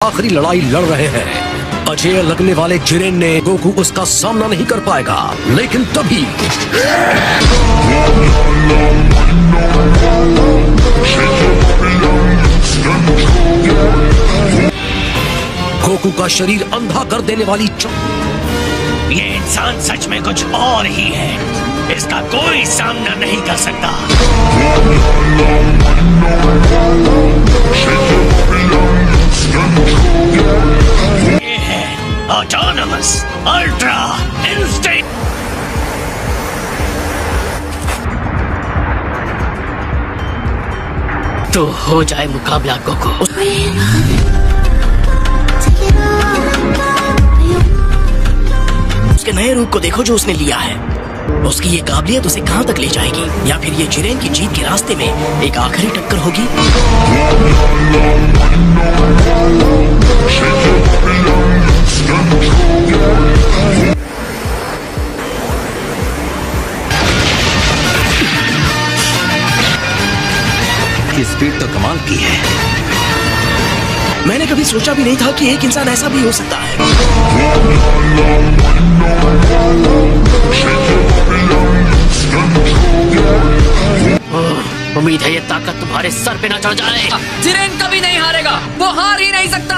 आखिरी लड़ाई लड़ रहे हैं। अजय लगने वाले जिरेन ने गोकू उसका सामना नहीं कर पाएगा, लेकिन तभी गोकू का शरीर अंधा कर देने वाली ये इंसान सच में कुछ और ही है। इसका कोई सामना नहीं कर सकता। ये है ऑटोनमस अल्ट्रा इंस्टिंक्ट। तो हो जाए मुकाबला गोकू। उसके नए रूप को देखो जो उसने लिया है। उसकी ये काबिलियत उसे कहां तक ले जाएगी, या फिर ये जिरेन की जीत के रास्ते में एक आखिरी टक्कर होगी। की स्पीड तो कमाल की है। मैंने कभी सोचा भी नहीं था कि एक इंसान ऐसा भी हो सकता है। उम्मीद है ये ताकत तुम्हारे सर पे ना चढ़ जाए। जिरेन कभी नहीं हारेगा, वो हार ही नहीं सकता।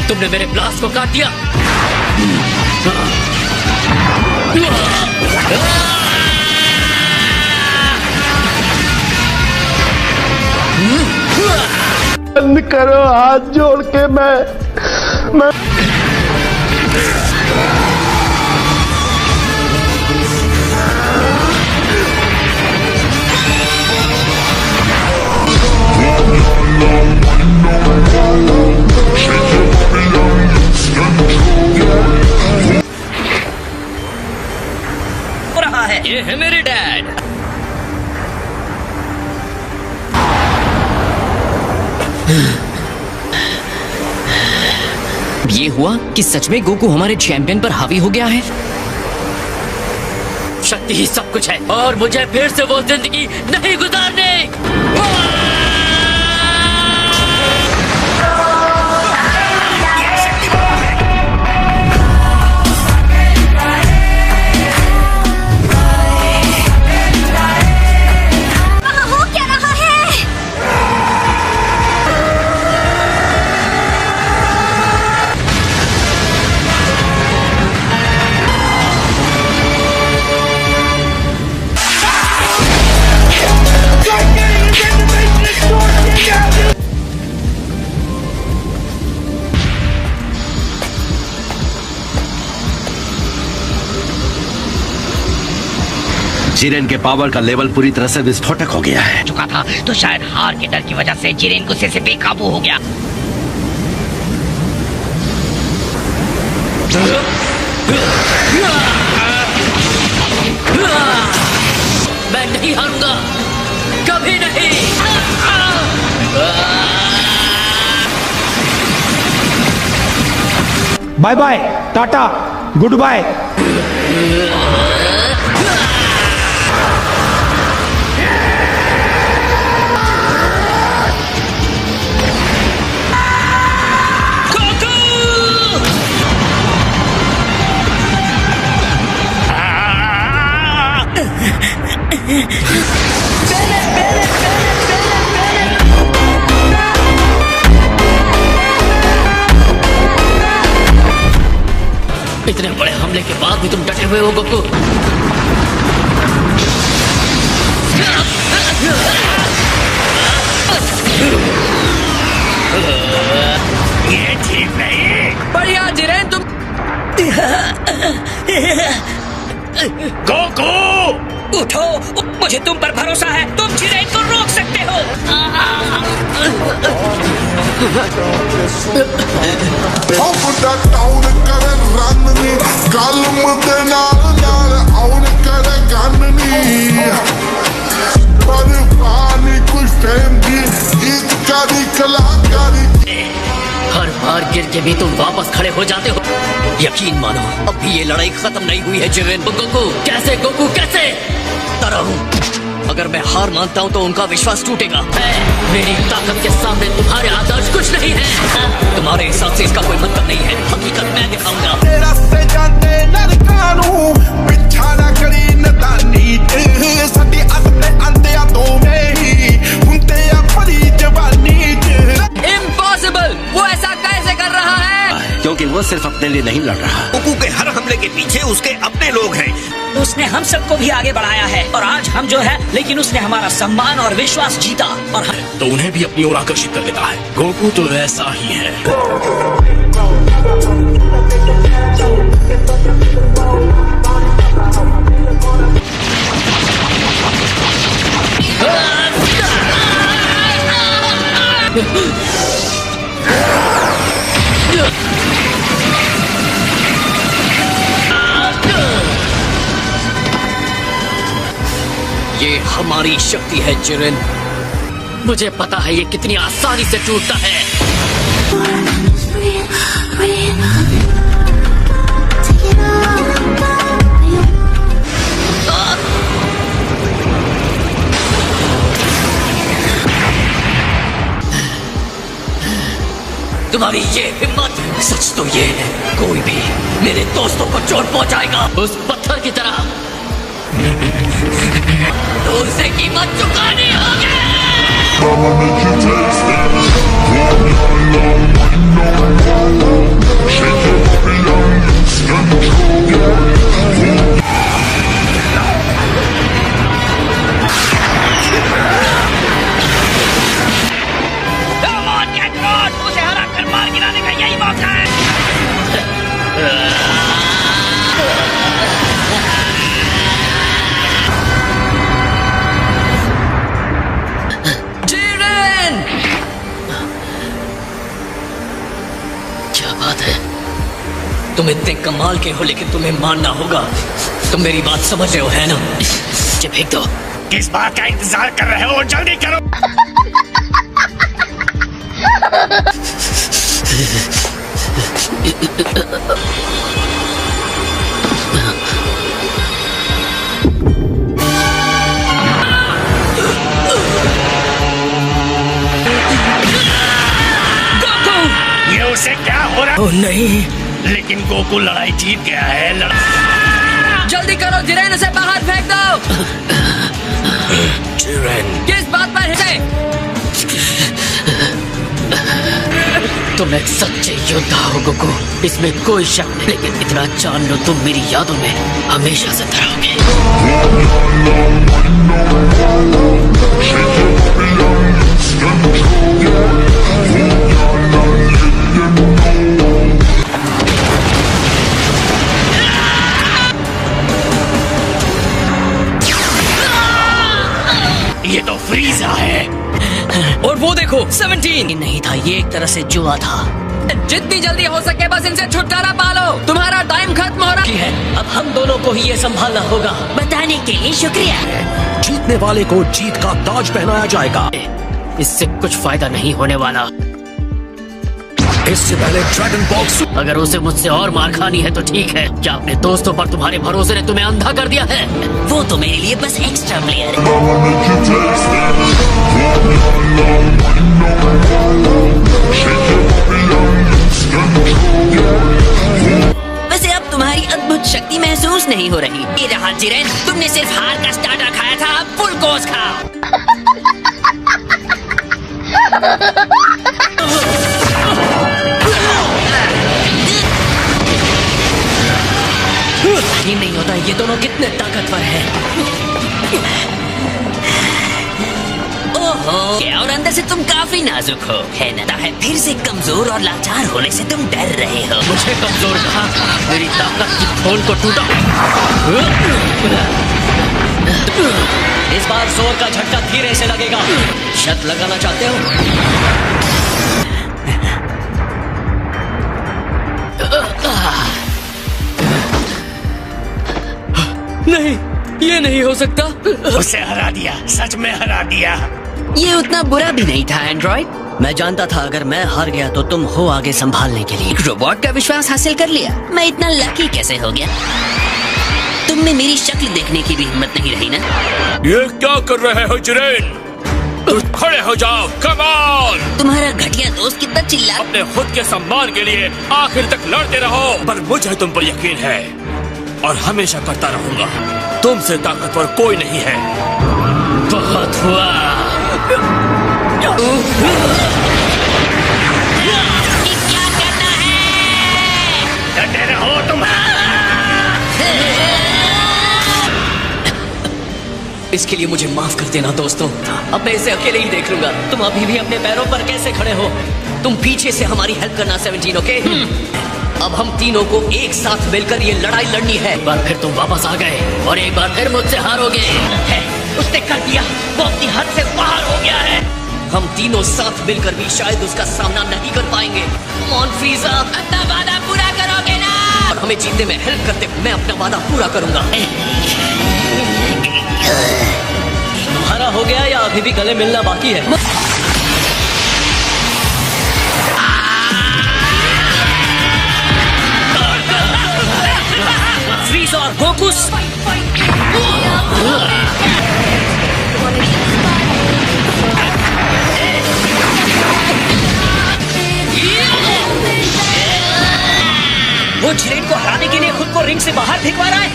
तुमने मेरे ब्लास्ट को काट दिया। बंद करो, हाथ जोड़ के मैं हो रहा है। ये है मेरे डैड। ये हुआ कि सच में गोकू हमारे चैंपियन पर हावी हो गया है। शक्ति ही सब कुछ है और मुझे फिर से वो जिंदगी नहीं गुजारने। जिरेन के पावर का लेवल पूरी तरह से विस्फोटक हो गया है। चुका था तो शायद हार के डर की वजह से जिरेन गुस्से से बेकाबू हो गया। मैं नहीं हारूंगा, कभी नहीं। Bye bye, tata, goodbye. इतने बड़े हमले के बाद भी तुम डटे हुए हो गोकू। ये ठीक नहीं। बढ़िया जिरेन, तुम गोकू उठो, मुझे तुम पर भरोसा है। तुम जिरेन को रोक सकते हो। पर पानी कुछ के भी तुम वापस खड़े हो जाते हो। यकीन मानो, अब भी ये लड़ाई खत्म नहीं हुई है जिरेन। गोकू कैसे, गोकू कैसे? डरा हूँ, अगर मैं हार मानता हूँ तो उनका विश्वास टूटेगा। मेरी ताकत के सामने तुम्हारे आदर्श कुछ नहीं है। तुम्हारे हिसाब से इसका कोई मतलब नहीं है, हकीकत मैं दिखाऊंगा। रस्ते जाते लड़का नू पिछा ना करी नदानी च साडी अत्ते अंधिया तो में ही हुंदे आ भरी जवानी च। इम्पॉसिबल, वो ऐसा कैसे कर रहा है? क्योंकि वो सिर्फ अपने लिए नहीं लड़ रहा। गोकू के हर हमले के पीछे उसके अपने लोग हैं। उसने हम सबको भी आगे बढ़ाया है और आज हम जो है, लेकिन उसने हमारा सम्मान और विश्वास जीता और तो उन्हें भी अपनी ओर आकर्षित कर लेता है। गोकू तो ऐसा ही है। ये हमारी शक्ति है जिरेन। मुझे पता है ये कितनी आसानी से टूटता है। तुम्हारी ये हिम्मत, सच तो ये है, कोई भी मेरे दोस्तों को चोट पहुंचाएगा उस पत्थर की तरह। तो उसे कीमत चुकानी होगी। उसे हरा कर मार गिराने का यही मौका है। तुम इतने कमाल के हो, लेकिन तुम्हें मानना होगा। तुम मेरी बात समझ रहे हो, है ना? मुझे फेंक दो। किस बात का इंतजार कर रहे हो? जल्दी करो। ये उसे क्या हो रहा? ओह नहीं, लेकिन गोकू लड़ाई जीत गया है। जल्दी करो जिरेन, उसे बाहर फेंक दो। जिरेन, किस बात पर है? तुम एक सच्चे योद्धा हो गोकू, इसमें कोई शक नहीं। लेकिन इतना जान लो, तुम मेरी यादों में हमेशा जिंदा रहोगे। ये तो फ्रीजा है। और वो देखो 17 नहीं था, ये एक तरह से जुआ था। जितनी जल्दी हो सके बस इनसे छुटकारा पालो, तुम्हारा टाइम खत्म हो रहा है। अब हम दोनों को ही ये संभालना होगा। बताने के लिए शुक्रिया। जीतने वाले को जीत का ताज पहनाया जाएगा। इससे कुछ फायदा नहीं होने वाला। इससे पहले ड्रैगन बॉक्स। अगर उसे मुझसे और मार खानी है तो ठीक है। क्या अपने दोस्तों पर तुम्हारे भरोसे ने तुम्हें अंधा कर दिया है? वो तो मेरे लिए बस एक्स्ट्रा प्लेयर है। वैसे अब तुम्हारी अद्भुत शक्ति महसूस नहीं हो रही। ये रहा जिरेन, तुमने सिर्फ हार का स्टार्टर खाया था, अब फुल कोर्स खाओ। यकीन नहीं होता ये दोनों कितने ताकतवर हैं। ओहो, और अंदर से तुम काफी नाजुक हो, है ना? है फिर से कमजोर और लाचार होने से तुम डर रहे हो। मुझे कमजोर कहा, मेरी ताकत की खोल को टूटा। इस बार जोर का झटका धीरे से लगेगा। शर्त लगाना चाहते हो? नहीं, ये नहीं हो सकता। उसे हरा दिया, सच में हरा दिया। ये उतना बुरा भी नहीं था एंड्रॉइड। मैं जानता था अगर मैं हार गया तो तुम हो आगे संभालने के लिए। रोबोट का विश्वास हासिल कर लिया। मैं इतना लकी कैसे हो गया? तुम में मेरी शक्ल देखने की भी हिम्मत नहीं रही ना? ये क्या कर रहे हो जिरेन? खड़े हो जाओ, कम ऑन! तुम्हारा घटिया दोस्त कितना चिल्ला। अपने खुद के सम्मान के लिए आखिर तक लड़ते रहो। पर मुझे तुम पर यकीन है और हमेशा करता रहूंगा। तुमसे ताकतवर कोई नहीं है। बहुत हुआ। ये क्या करना है? डटे रहो तुम। इसके लिए मुझे माफ कर देना दोस्तों। अब मैं इसे अकेले ही देख लूंगा। तुम अभी भी अपने पैरों पर कैसे खड़े हो? तुम पीछे से हमारी हेल्प करना 17, ओके? अब हम तीनों को एक साथ मिलकर ये लड़ाई लड़नी है। एक बार फिर तुम वापस आ गए और एक बार फिर मुझसे हारोगे। उसने कर दिया, वो अपनी हद से बाहर हो गया है। हम तीनों साथ मिलकर भी शायद उसका सामना नहीं कर पाएंगे। Come on, फ्रीजा, अपना वादा पूरा करोगे ना? और हमें जीतने में हेल्प करते मैं अपना वादा पूरा करूंगा। तुम्हारा हो गया या अभी भी गले मिलना बाकी है? फ्रीजा और गोकुस वो जिरेन को हराने के लिए खुद को रिंग से बाहर फेंकवा रहा है।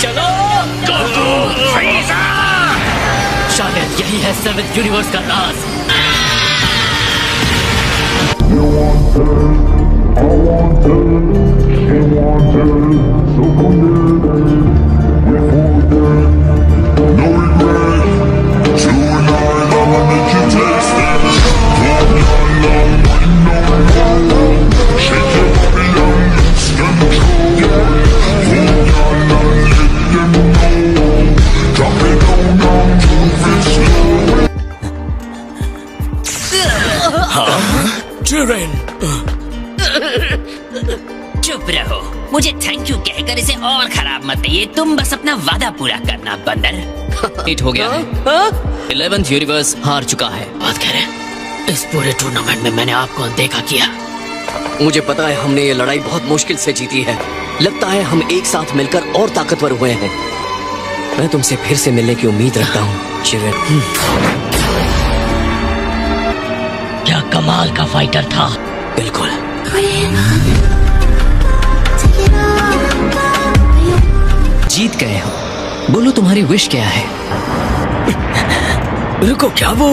चलो शायद यही है 7th यूनिवर्स का राज। जिरेन, चुप रहो। मुझे थैंक यू कहकर इसे और खराब मत कहिए। तुम बस अपना वादा पूरा करना बंदर। हिट हो गया है। 11th यूनिवर्स हार चुका है। बात कह रहे इस पूरे टूर्नामेंट में मैंने आपको अनदेखा किया। मुझे पता है हमने ये लड़ाई बहुत मुश्किल से जीती है। लगता है हम एक साथ मिलकर और ताकतवर हुए हैं। मैं तुमसे फिर से मिलने की उम्मीद रखता हूँ जिरेन। क्या कमाल का फाइटर था। बिल्कुल। जीत गए हो। बोलो तुम्हारी विश क्या है? रुको, क्या वो?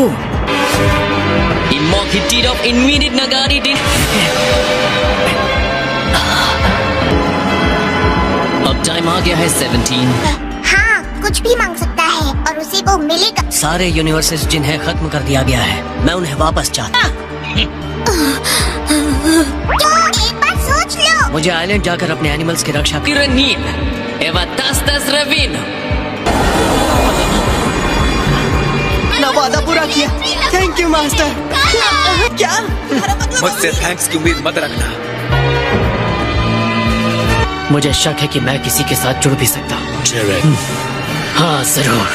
अब टाइम आ गया है 17। हाँ, कुछ भी मांग सकता है और उसी को मिलेगा। सारे यूनिवर्सेस जिन्हें खत्म कर दिया गया है, मैं उन्हें वापस चाहता हूँ। तो एक बार सोच लो। मुझे आइलैंड जाकर अपने एनिमल्स की रक्षा करनी है। ना वादा पूरा किया। Thank you master. क्या? मुझसे थैंक्स की उम्मीद मत रखना। मुझे शक है कि मैं किसी के साथ जुड़ भी सकता हूँ। जिरेन, हाँ जरूर।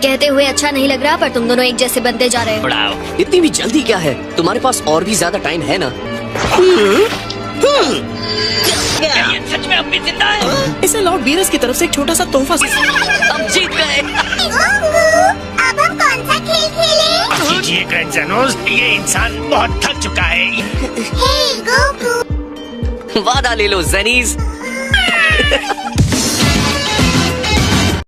कहते हुए अच्छा नहीं लग रहा, पर तुम दोनों एक जैसे बनते जा रहे हो। उड़ाओ। इतनी भी जल्दी क्या है? तुम्हारे पास और भी ज्यादा टाइम है ना। ये सच में अब भी जिंदा है? इसे लॉर्ड वीरस की तरफ से एक छोटा सा तोहफा। अब जीत गए। अब हम कौन सा खेल खेलें? कीजिए ग्रैंडजनोस, ये इंसान बहुत थक चुका है। हे गोकू। वादा ले लो जेनीज।